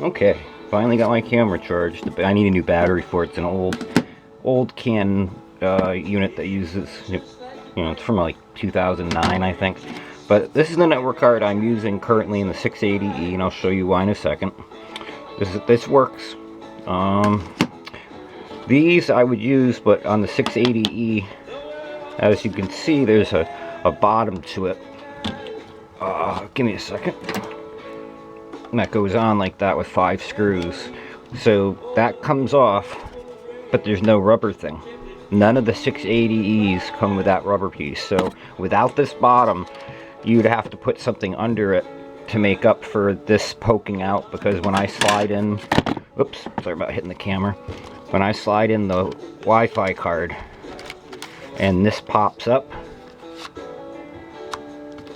Okay, finally got my camera charged. I need a new battery for it. It's an old Canon unit that uses, it's from like 2009, I think. But this is the network card I'm using currently in the 680E, and I'll show you why in a second. This works. These I would use, but on the 680E, as you can see, there's a bottom to it. Give me a second. And that goes on like that with 5 screws. So that comes off, but there's no rubber thing. None of the 680Es come with that rubber piece. So without this bottom, you'd have to put something under it to make up for this poking out, because when I slide in, oops, sorry about hitting the camera. When I slide in the Wi-Fi card and this pops up,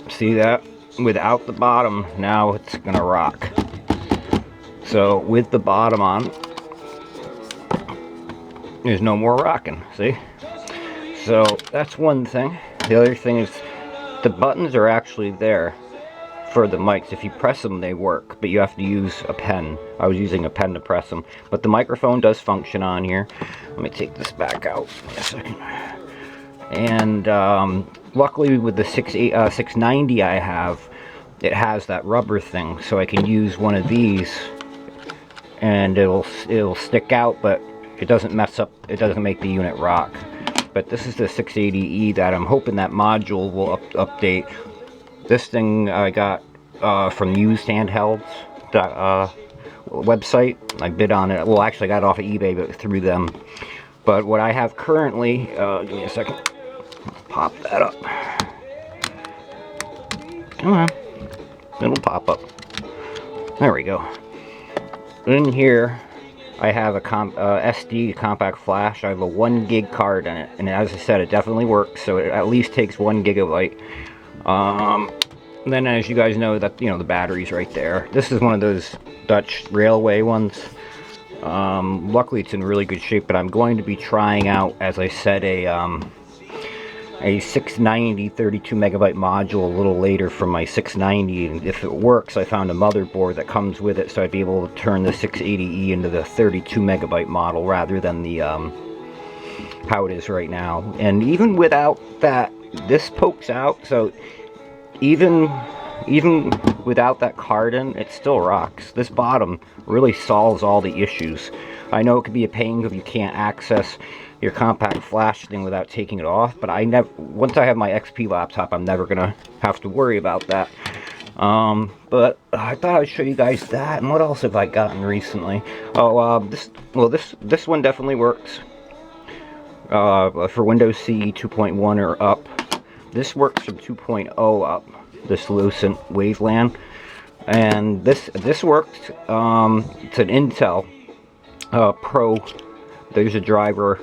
see that? Without the bottom, now it's gonna rock. So with the bottom on, there's no more rocking, see? So that's one thing. The other thing is the buttons are actually there for the mics. If you press them, they work, but you have to use a pen. I was using a pen to press them, but the microphone does function on here. Let me take this back out in a second. And luckily with the 690 I have, it has that rubber thing, so I can use one of these and it'll stick out, but it doesn't mess up, it doesn't make the unit rock. But this is the 680E that I'm hoping that module will update. This thing I got from Used Handhelds website. I bid on it. Well, actually I got it off of eBay, but through them. But what I have currently, give me a second. Pop that up. Come on. It'll pop up. There we go. In here, I have a SD compact flash. I have a 1 gig card in it, and as I said, it definitely works. So it at least takes 1 gigabyte. Then, as you guys know, that the battery's right there. This is one of those Dutch railway ones. Luckily, it's in really good shape. But I'm going to be trying out, as I said, a 690 32 megabyte module a little later from my 690, and if it works, I found a motherboard that comes with it, so I'd be able to turn the 680E into the 32 megabyte model rather than the how it is right now. And even without that, this pokes out, so even without that card in, it still rocks. This bottom really solves all the issues. I know it could be a pain if you can't access your compact flash thing without taking it off, but once I have my XP laptop, I'm never gonna have to worry about that. But I thought I'd show you guys that. And what else have I gotten recently? This one definitely works for Windows CE 2.1 or up. This works from 2.0 up, this Lucent Waveland, and this works. It's an Intel Pro. There's a driver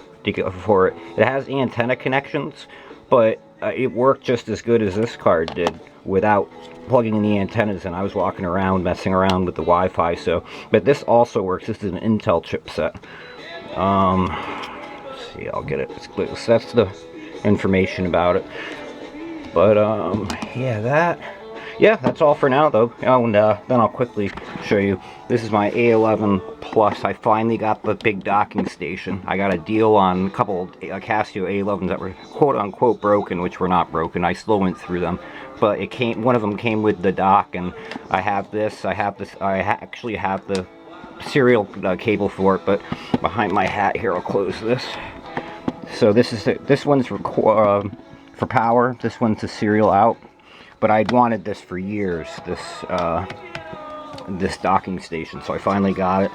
for it. It has antenna connections, but it worked just as good as this card did without plugging in the antennas, and I was walking around messing around with the Wi-Fi. So, but this also works. This is an Intel chipset. Let's see, I'll get it. So that's the information about it. But yeah, that's all for now, though. Oh, and then I'll quickly show you. This is my A11 Plus. I finally got the big docking station. I got a deal on a couple Casio A11s that were quote-unquote broken, which were not broken. I still went through them, but one of them came with the dock, and I have this. I actually have the serial cable for it, but behind my hat here, I'll close this. So this one's for power. This one's the serial out. But I'd wanted this for years, this docking station, so I finally got it.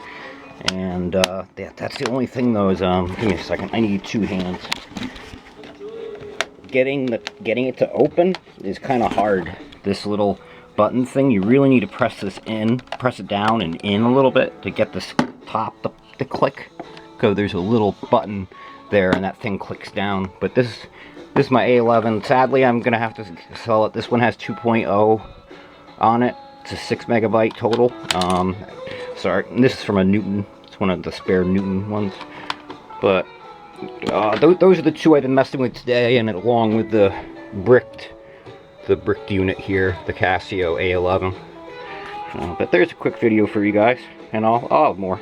And that's the only thing, though, is give me a second. I need 2 hands. Getting it to open is kind of hard. This little button thing, you really need to press it down and in a little bit to get this top to click. Because there's a little button there, and that thing clicks down. But this is my A11. Sadly, I'm going to have to sell it. This one has 2.0 on it. It's a 6 megabyte total. Sorry, and this is from a Newton. It's one of the spare Newton ones. But those are the 2 I've been messing with today, and along with the bricked unit here, the Casio A11. But there's a quick video for you guys, and I'll have more.